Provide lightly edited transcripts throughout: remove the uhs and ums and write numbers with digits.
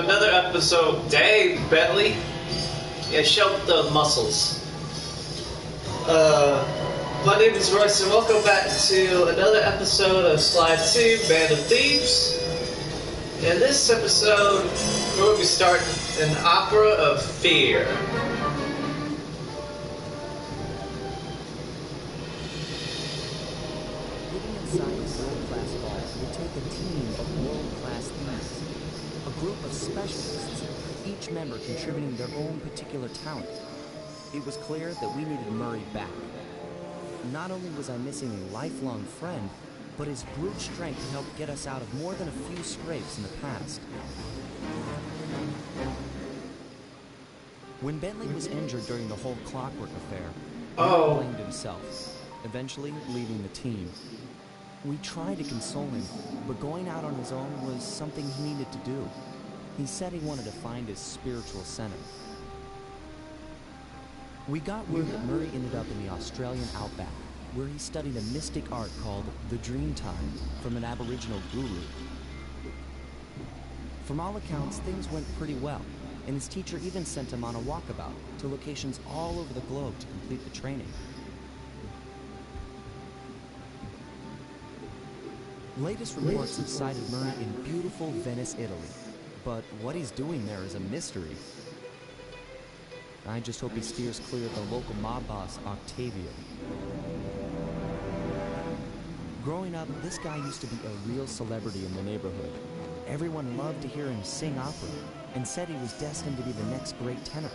another episode. Dave Bentley. Yeah, show the muscles. My name is Royce, and welcome back to another episode of Slide 2, Band of Thieves. In this episode, we're going to be starting an opera of fear. Living inside this world-class vault would take a team of world-class thieves. A group of specialists, each member contributing their own particular talent. It was clear that we needed Murray back. Not only was I missing a lifelong friend, but his brute strength helped get us out of more than a few scrapes in the past. When Bentley was injured during the whole Clockwork affair, he blamed himself, eventually leaving the team. We tried to console him, but going out on his own was something he needed to do. He said he wanted to find his spiritual center. We got word that Murray ended up in the Australian outback, where he studied a mystic art called the Dreamtime from an Aboriginal guru. From all accounts, things went pretty well, and his teacher even sent him on a walkabout to locations all over the globe to complete the training. Latest reports have cited Murray in beautiful Venice, Italy, but what he's doing there is a mystery. I just hope he steers clear of the local mob boss, Octavio. Growing up, this guy used to be a real celebrity in the neighborhood. Everyone loved to hear him sing opera, and said he was destined to be the next great tenor.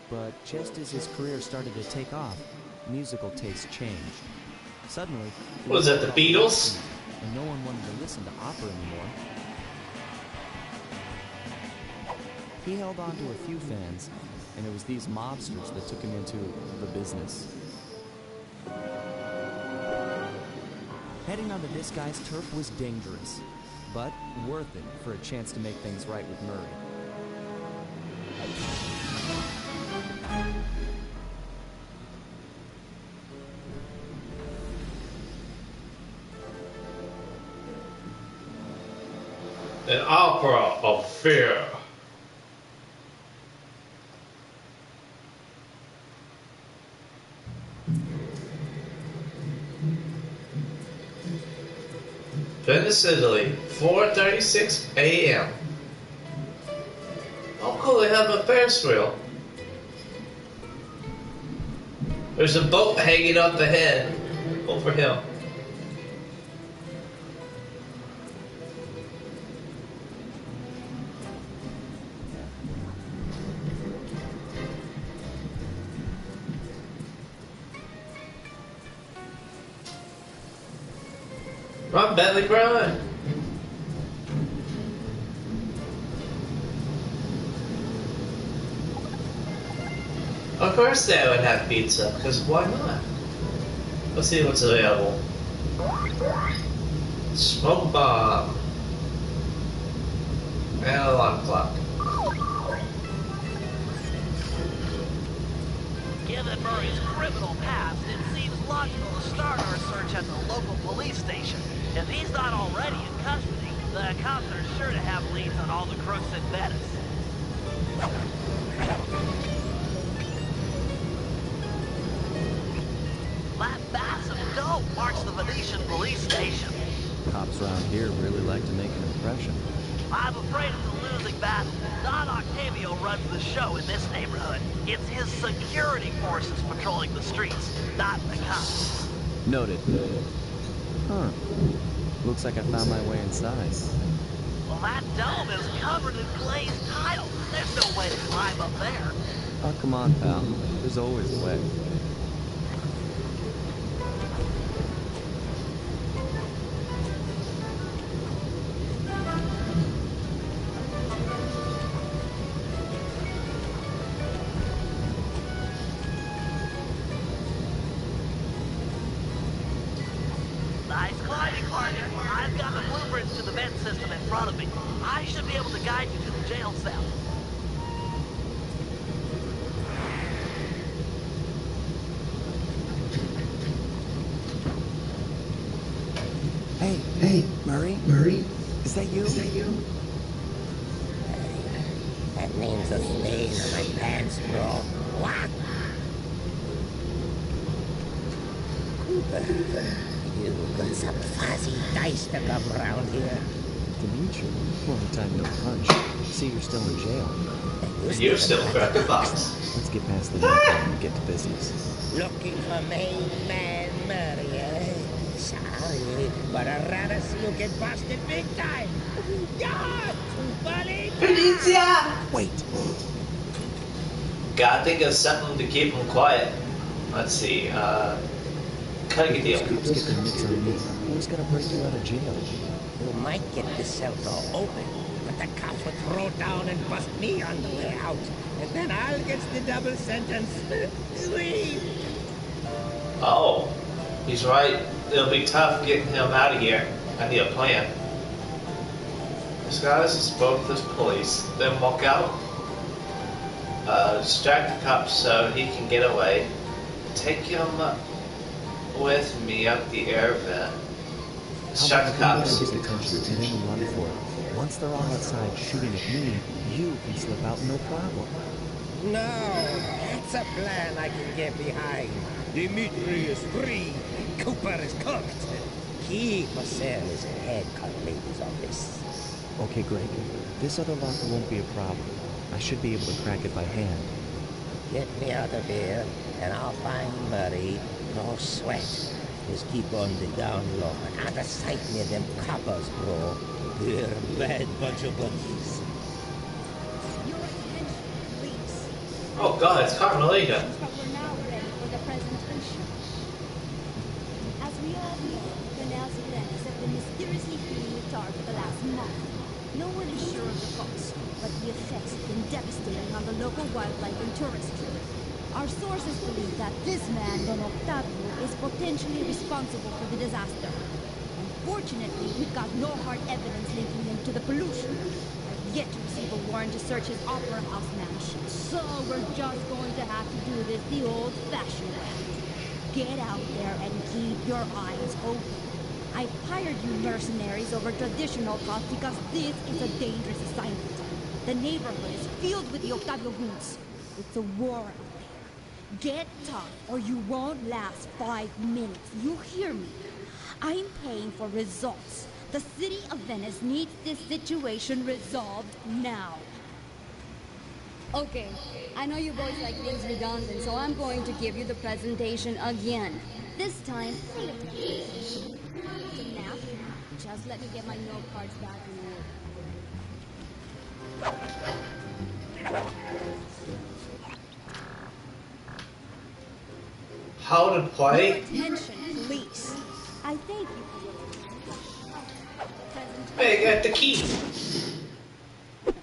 But just as his career started to take off, musical tastes changed. Suddenly, Was that the Beatles? And no one wanted to listen to opera anymore. He held on to a few fans, and it was these mobsters that took him into the business. Heading onto this guy's turf was dangerous, but worth it for a chance to make things right with Murray. An opera of fear. Venice, Italy, 4:36 a.m. Oh cool, they have a Ferris wheel. There's a boat hanging up ahead over him. Run, Bentley, run! Of course they would have pizza, because why not? Let's see what's available. Smoke bomb. And alarm clock. Given Murray's criminal past, it seems logical to start our search at the local police station. If he's not already in custody, the cops are sure to have leads on all the crooks in Venice. That massive dome marks the Venetian police station. Cops around here really like to make an impression. I'm afraid it's a losing battle. Don Octavio runs the show in this neighborhood. It's his security forces patrolling the streets, not the cops. Noted. Huh. Looks like I found my way inside. Well, that dome is covered in glazed tile. There's no way to climb up there. Oh, come on, pal. There's always a way. Nice climbing, partner. I've got the blueprints to the vent system in front of me. I should be able to guide you to the jail cell. Hey, Murray? Is that you? That means a stain on my pants, bro. What? Cooper, you got some fuzzy dice to come around here. Dimitri, long time no punch. See, you're still in jail. And you're still cracking box. Let's get past the knockout and get to business. Looking for main man Murray, eh? Sorry, but I'd rather see you get busted big time. Yeah, buddy. Wait! Gotta think of something to keep him quiet. Let's see, cutting a deal. Cops get their mitts on me. Who's gonna break you out of jail? You might get the cell door open, but the cops would throw down and bust me on the way out. And then I'll get the double sentence. Sweet. Oh, he's right. It'll be tough getting him out of here. I need a plan. Disguise as both as police, then walk out. Distract the cops so he can get away. Take him with me up the air vent. Distract the cops. Get attention and then run for it. Once they're all outside shooting at me, you can slip out no problem. No, that's a plan I can get behind. Dimitri is free. Cooper is cooked. He for sale is a head cut lady's office. Okay, Greg. This other locker won't be a problem. I should be able to crack it by hand. Get me out of here, and I'll find Murray. No sweat. Just keep on the down low. Out of sight near them coppers, bro. They're a bad bunch of bunnies. Your attention, please. Oh God, it's Carmelita. But we're now ready for the presentation. As we all know, canals events have been mysteriously hitting the tar for the last month. No one is sure of the cause, but the effects have been devastating on the local wildlife and touristry. Our sources believe that this man, Don Octavio, is potentially responsible for the disaster. Unfortunately, we've got no hard evidence linking him to the pollution. I've yet to receive a warrant to search his opera house mansion, so we're just going to have to do this the old-fashioned way. Get out there and keep your eyes open. I've hired you mercenaries over traditional costs because this is a dangerous assignment. The neighborhood is filled with the Octavio goons. It's a war out there. Get tough or you won't last 5 minutes. You hear me? I'm paying for results. The city of Venice needs this situation resolved now. Okay, I know you boys like things redundant, so I'm going to give you the presentation again. This time, it's a nap. Just let me get my note cards back in order. How to play? Attention, please. I thank you for your presentation. Hey, I got the key.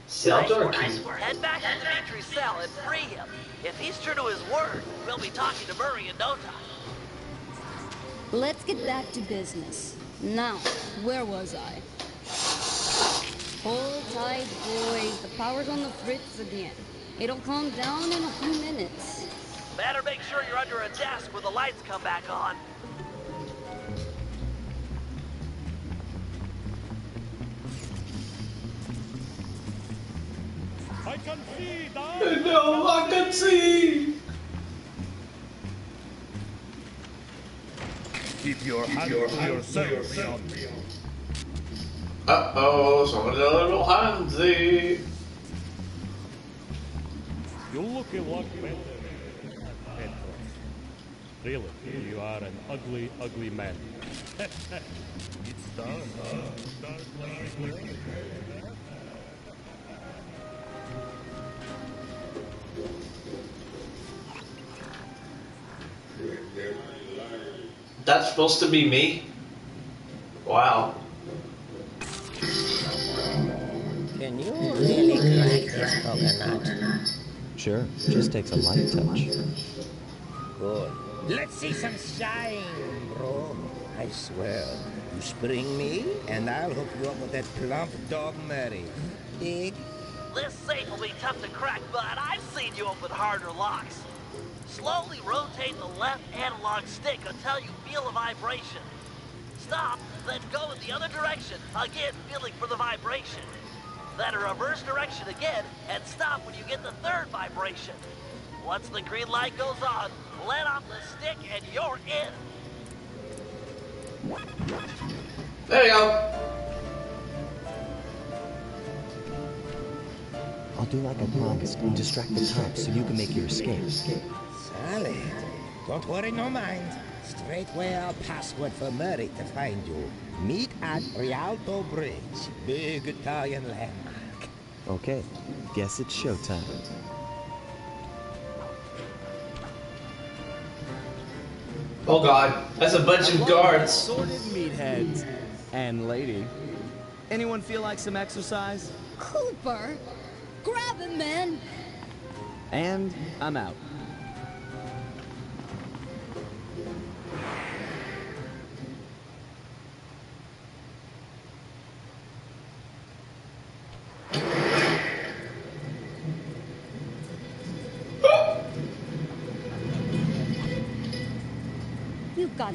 Cell door key. Head back to Dimitri's cell and free him. If he's true to his word, we'll be talking to Murray in no time. Let's get back to business. Now, where was I? Hold tight, boys. The power's on the fritz again. It'll calm down in a few minutes. Better make sure you're under a desk when the lights come back on. I can see, Dad! No, I can see. Keep your hand to yourself, young. Uh-oh, someone's a little handsy. You look a lot better, Petros. Really, you are an ugly, ugly man. It's dark. Dark like the grave. That's supposed to be me? Wow. Can you really crack this coconut? Sure, just takes a light touch. Good. Let's see some shine, bro. I swear, you spring me, and I'll hook you up with that plump dog Murray. Dig? This safe will be tough to crack, but I've seen you open harder locks. Slowly rotate the left analog stick until you feel a vibration. stop, then go in the other direction, again feeling for the vibration. Then a reverse direction again, and stop when you get the third vibration. Once the green light goes on, let off the stick and you're in. There you go. I'll do like I promised and distract the cops so you can make your escape. Solid. Don't worry, no mind. Straightway our password for Murray to find you. Meet at Rialto Bridge. Big Italian landmark. Okay, guess it's showtime. Oh god, that's a bunch of guards. Assorted meatheads. And lady. Anyone feel like some exercise? Cooper! Grab him, man! And I'm out.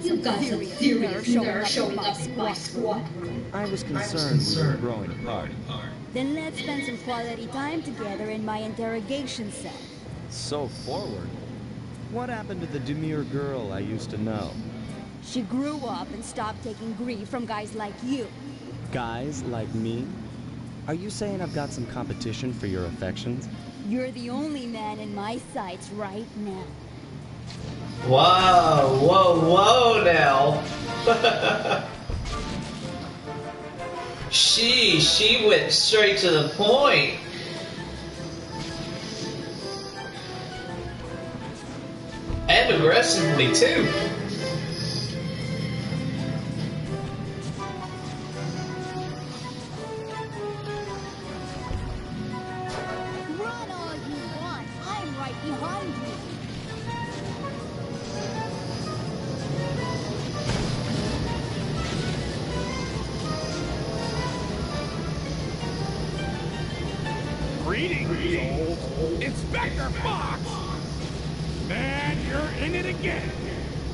You've got some serious nerve showing up in my squad. I was concerned we were growing apart. Then let's spend some quality time together in my interrogation cell. So forward. What happened to the demure girl I used to know? She grew up and stopped taking grief from guys like you. Guys like me? Are you saying I've got some competition for your affections? You're the only man in my sights right now. Whoa, whoa, whoa now. She went straight to the point. And aggressively too. Run all you want. I'm right behind you. Greetings, old Inspector Fox! Man, you're in it again!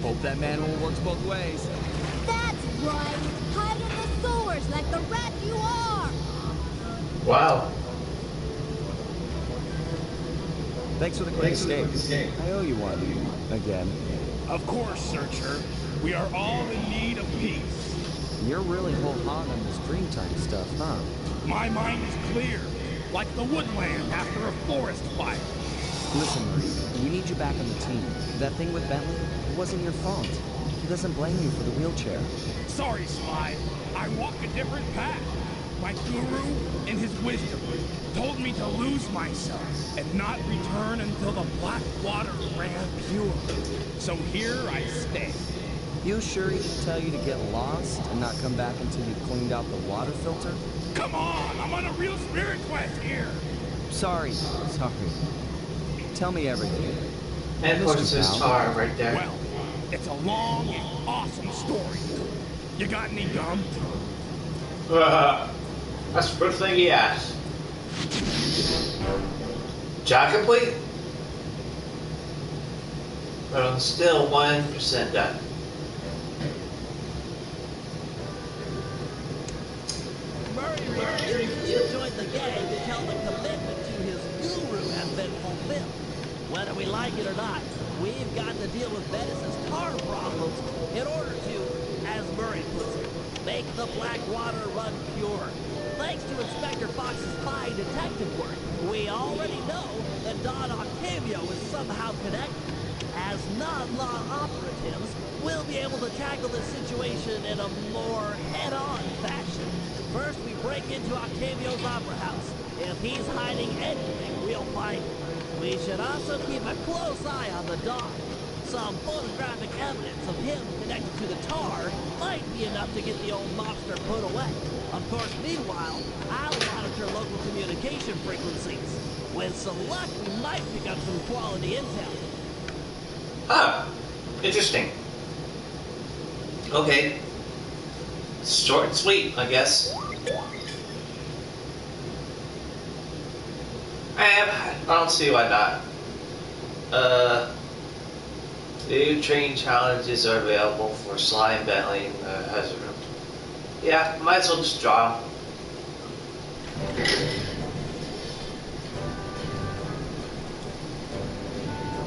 Hope that manhole works both ways. That's right. Hide in the sewers like the rat you are. Wow. Thanks for the quick escape. I owe you one. Again. Of course, Searcher. We are all in need of peace. You're really whole hog on this Dreamtime stuff, huh? My mind is clear, like the woodland after a forest fire. Listen, Murray, we need you back on the team. That thing with Bentley, it wasn't your fault. He doesn't blame you for the wheelchair. Sorry, Sly. I walk a different path. My guru, in his wisdom, told me to lose myself and not return until the black water ran pure. So here I stay. You sure he didn't tell you to get lost and not come back until you cleaned out the water filter? Come on, I'm on a real spirit quest here. Sorry. Tell me everything. And of course there's Tar right there. Well, it's a long and awesome story. You got any gum? That's the first thing he asked. Job complete? But I'm still 1% done. Murray refused to join the gang until the commitment to his guru has been fulfilled. Whether we like it or not, we've got to deal with Venice's tar problems in order to, as Murray puts it, make the black water run pure. Thanks to Inspector Fox's fine detective work, we already know that Don Octavio is somehow connected. As non-law operatives, we'll be able to tackle this situation in a more head-on fashion. First, we break into Octavio's opera house. If he's hiding anything, we'll find it. We should also keep a close eye on the dog. Some photographic evidence of him connected to the tar might be enough to get the old mobster put away. Of course, meanwhile, I'll monitor local communication frequencies. With some luck, we might pick up some quality intel. Ah, interesting. Okay. Short and sweet, I guess. I don't see why not. New training challenges are available for Sly and Bentley in the Hazard Room. Yeah, might as well just draw.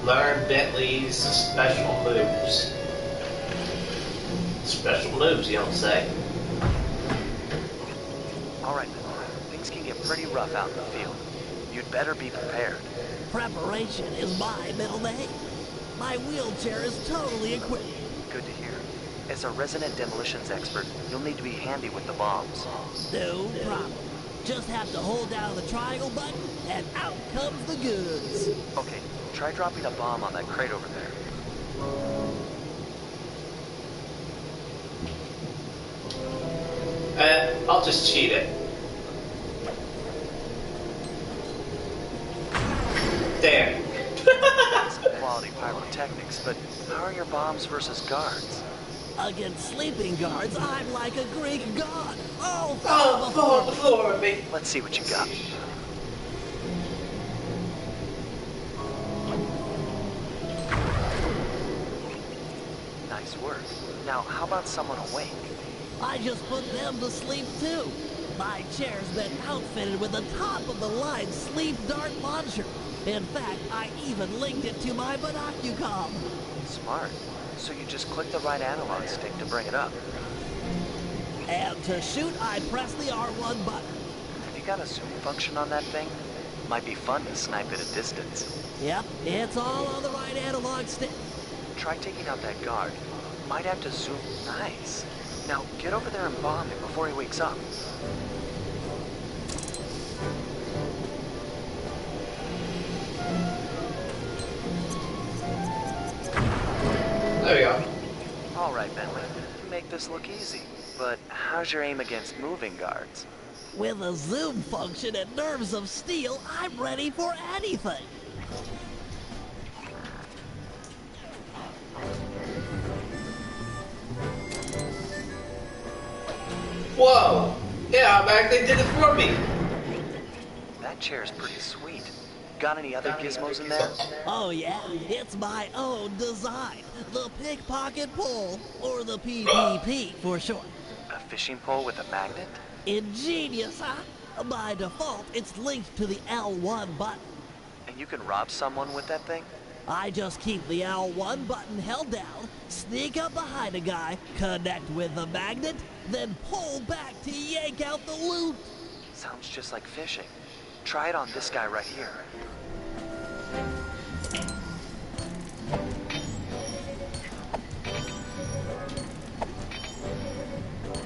Learn Bentley's special moves. Special moves, you don't say. Alright, things can get pretty rough out in the field. You'd better be prepared. Preparation is my middle name. My wheelchair is totally equipped. Good to hear. As a resident demolitions expert, you'll need to be handy with the bombs. No problem. Just have to hold down the triangle button, and out comes the goods. Okay, try dropping a bomb on that crate over there. I'll just cheat it. There. Some quality pyrotechnics, but how are your bombs versus guards? Against sleeping guards, I'm like a Greek god. Oh, Fall before me. Let's see what you got. Nice work. Now, how about someone awake? I just put them to sleep too. My chair's been outfitted with a top-of-the-line sleep dart launcher. In fact, I even linked it to my binocucom. Smart. So you just click the right analog stick to bring it up. And to shoot, I press the R1 button. Have you got a zoom function on that thing? Might be fun to snipe at a distance. Yep, it's all on the right analog stick. Try taking out that guard. Might have to zoom. Nice. Now, get over there and bomb him before he wakes up. There we go. All right, Bentley. You make this look easy. But how's your aim against moving guards? With a zoom function and nerves of steel, I'm ready for anything. Whoa! Yeah, back they did it for me. That chair's pretty sweet. Got any other gizmos in there? Oh yeah, it's my own design. The pickpocket pole, or the PPP for short. A fishing pole with a magnet? Ingenious, huh? By default, it's linked to the L1 button. And you can rob someone with that thing? I just keep the L1 button held down, sneak up behind a guy, connect with the magnet, then pull back to yank out the loot. Sounds just like fishing. Try it on this guy right here.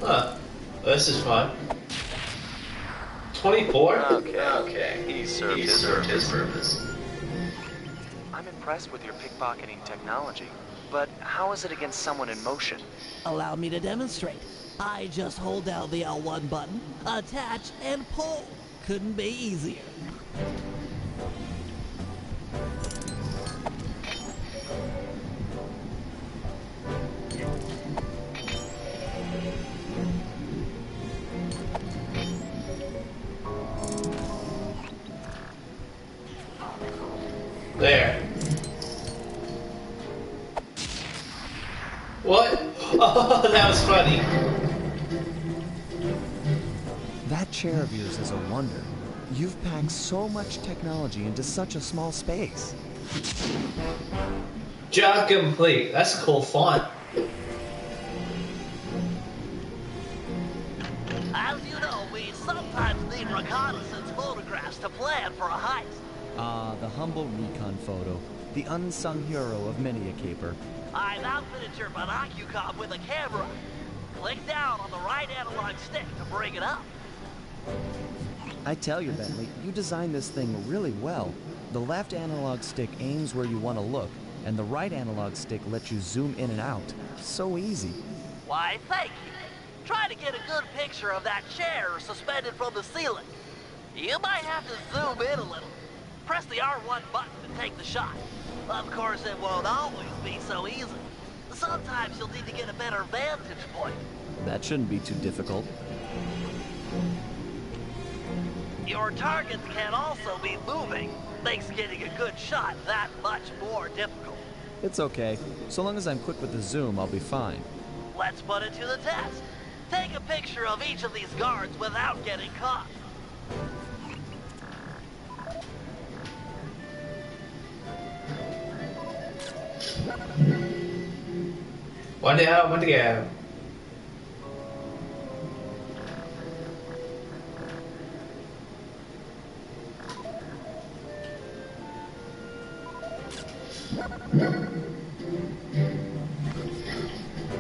Huh. This is fun. 24? Okay. He served his purpose. I'm impressed with your pickpocketing technology, but how is it against someone in motion? Allow me to demonstrate. I just hold down the L1 button, attach, and pull. Couldn't be easier. There. What? Oh, that was funny. That chair of yours is a wonder. You've packed so much technology into such a small space. Job complete. That's a cool font. As you know, we sometimes need reconnaissance photographs to plan for a heist. Ah, the humble recon photo. The unsung hero of many a caper. I've outfitted your binocucom with a camera. Click down on the right analog stick to bring it up. I tell you, Bentley, you designed this thing really well. The left analog stick aims where you want to look, and the right analog stick lets you zoom in and out. So easy. Why, thank you. Try to get a good picture of that chair suspended from the ceiling. You might have to zoom in a little. Press the R1 button to take the shot. Of course, it won't always be so easy. Sometimes you'll need to get a better vantage point. That shouldn't be too difficult. Your targets can also be moving. Makes getting a good shot that much more difficult. It's okay. So long as I'm quick with the zoom, I'll be fine. Let's put it to the test. Take a picture of each of these guards without getting caught. One down, one to go.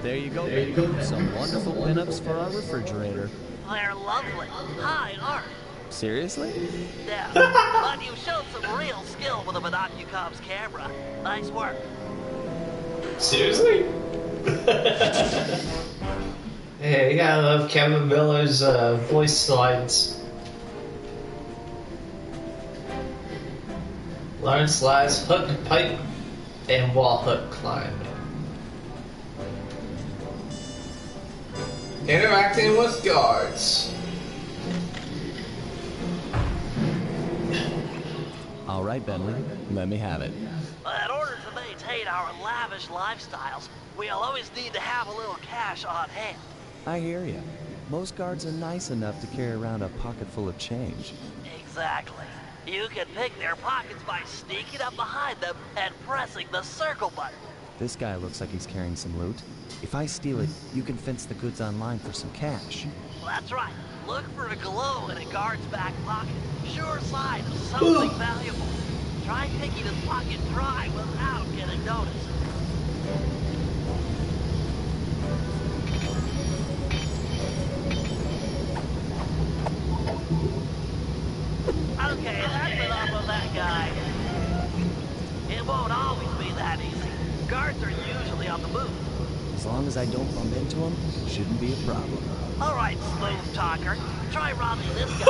There you go, baby. Some wonderful pinups for our refrigerator. They're lovely. High art. Seriously? Yeah, but you showed some real skill with a Monocucom's camera. Nice work. Seriously? Hey, you gotta love Kevin Miller's voice lines. Learn slides, hook, pipe, and wall hook climb. Interacting with guards. All right, Bentley. Let me have it. In order to maintain our lavish lifestyles, we'll always need to have a little cash on hand. I hear ya. Most guards are nice enough to carry around a pocket full of change. Exactly. You can pick their pockets by sneaking up behind them and pressing the circle button. This guy looks like he's carrying some loot. If I steal it, you can fence the goods online for some cash. That's right. Look for a glow in a guard's back pocket. Sure sign of something valuable. Try picking his pocket dry without getting noticed. Okay, that's enough of that guy. It won't always be that easy. Guards are usually on the move. As long as I don't bump into him, shouldn't be a problem. All right, smooth talker. Try robbing this guy.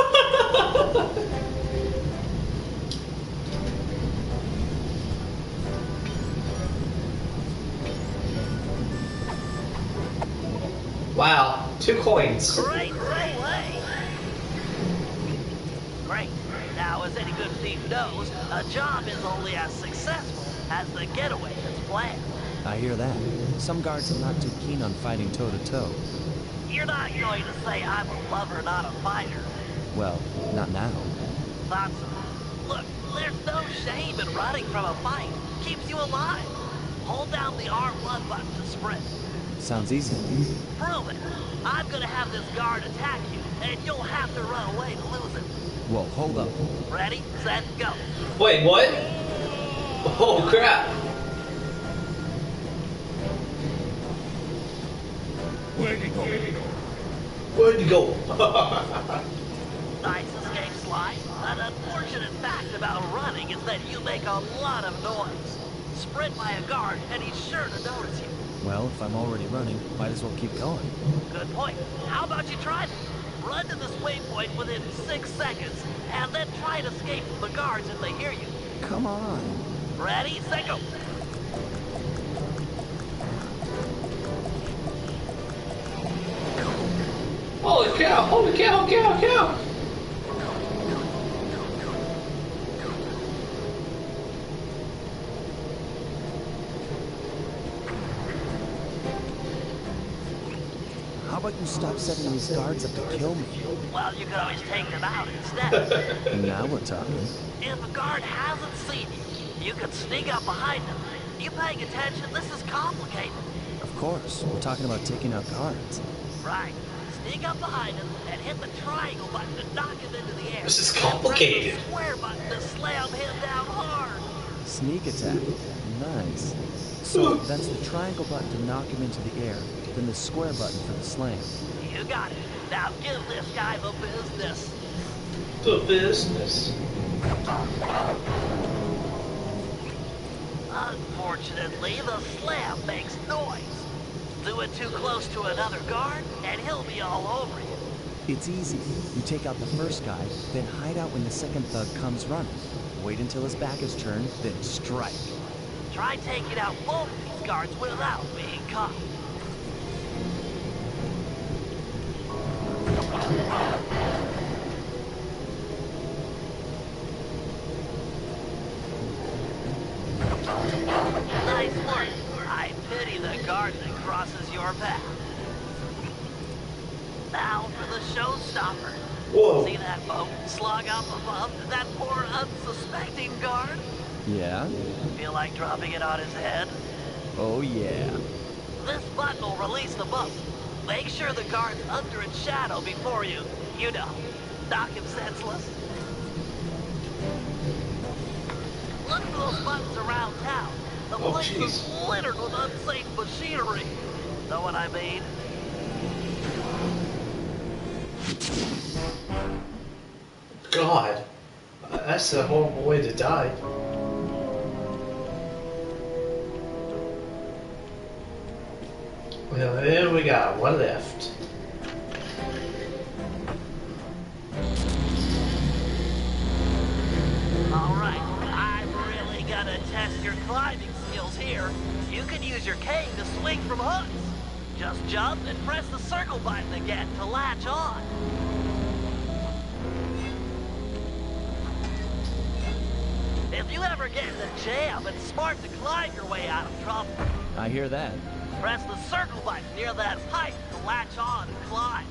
Wow, 2 coins. Great way. Great. Now, as any good thief knows, a job is only as successful as the getaway is planned. I hear that. Some guards are not too keen on fighting toe-to-toe. You're not going to say I'm a lover, not a fighter. Well, not now. Thought so. Look, there's no shame in running from a fight. Keeps you alive. Hold down the R1 button to sprint. Sounds easy. Prove it. I'm gonna have this guard attack you, and you'll have to run away to lose him. Whoa, hold up. Ready, set, go. Wait, what? Oh crap. Where'd he go? Where'd you go? Nice escape slide. An unfortunate fact about running is that you make a lot of noise. Sprint by a guard, and he's sure to notice you. Well, if I'm already running, might as well keep going. Good point. How about you try this? Run to this waypoint within 6 seconds, and then try to escape from the guards if they hear you. Come on. Ready, set, go. Holy cow, holy cow, cow. How about you stop setting these guards up to kill me? Well, you could always take them out instead. Now we're talking. If a guard hasn't seen you, you could sneak up behind them. You paying attention? This is complicated. Of course, we're talking about taking out guards. Right. Sneak up behind him and hit the triangle button to knock him into the air. This is And press complicated. the square button to slam him down hard. Sneak attack. Nice. So that's the triangle button to knock him into the air, then the square button for the slam. You got it. Now give this guy the business. The business. Unfortunately, the slam makes noise. Do it too close to another guard, and he'll be all over you. It's easy. You take out the first guy, then hide out when the second thug comes running. Wait until his back is turned, then strike. Try taking out both these guards without being caught. Nice work. I pity the guard that crosses your path. stopper. Whoa. See that boat slung up above? That poor unsuspecting guard? Yeah? Feel like dropping it on his head? Oh, yeah. This button will release the boat. Make sure the guard's under its shadow before you know, knock him senseless. Look for those buttons around town. The Oh, place jeez. is littered with unsafe machinery. Know what I mean? God. That's a horrible way to die. Well, here we got one left. Alright, I'm really gonna test your climbing skills here. You can use your cane to swing from hooks. Just jump and press the circle button again to latch on. If you ever get in a jam, it's smart to climb your way out of trouble. I hear that. Press the circle button near that pipe to latch on and climb.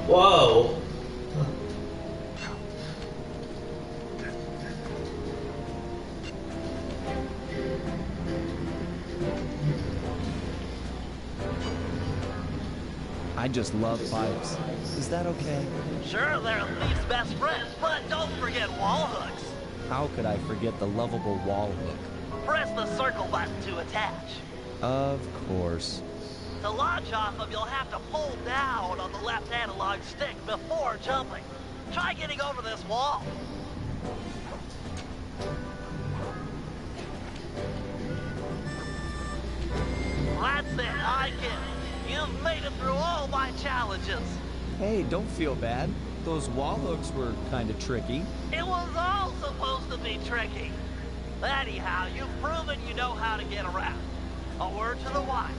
Whoa. I just love pipes. Is that okay? Sure, they're a thief's best friend, but don't forget wall hooks. How could I forget the lovable wall hook? Press the circle button to attach. Of course. To launch off them, you'll have to pull down on the left analog stick before jumping. Try getting over this wall. That's it, I get it. You've made it through all my challenges. Hey, don't feel bad. Those wall hooks were kind of tricky. It was all supposed to be tricky. Anyhow, you've proven you know how to get around. A word to the wise.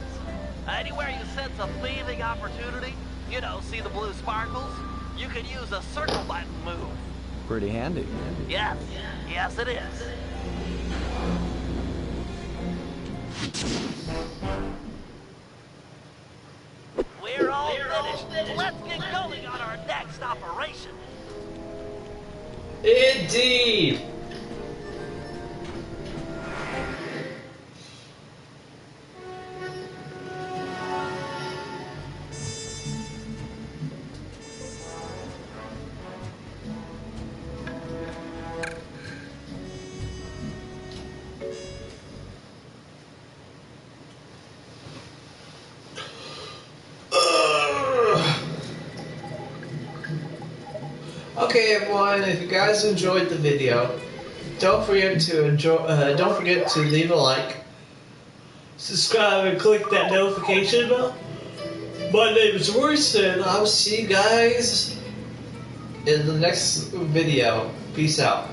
Anywhere you sense a thieving opportunity, you know, see the blue sparkles, you can use a circle button move. Pretty handy. Yes, yes it is. We're all finished. Let's get going on our next operation. Indeed. Okay, everyone. If you guys enjoyed the video, don't forget to leave a like, subscribe, and click that notification bell. My name is Royce, and I'll see you guys in the next video. Peace out.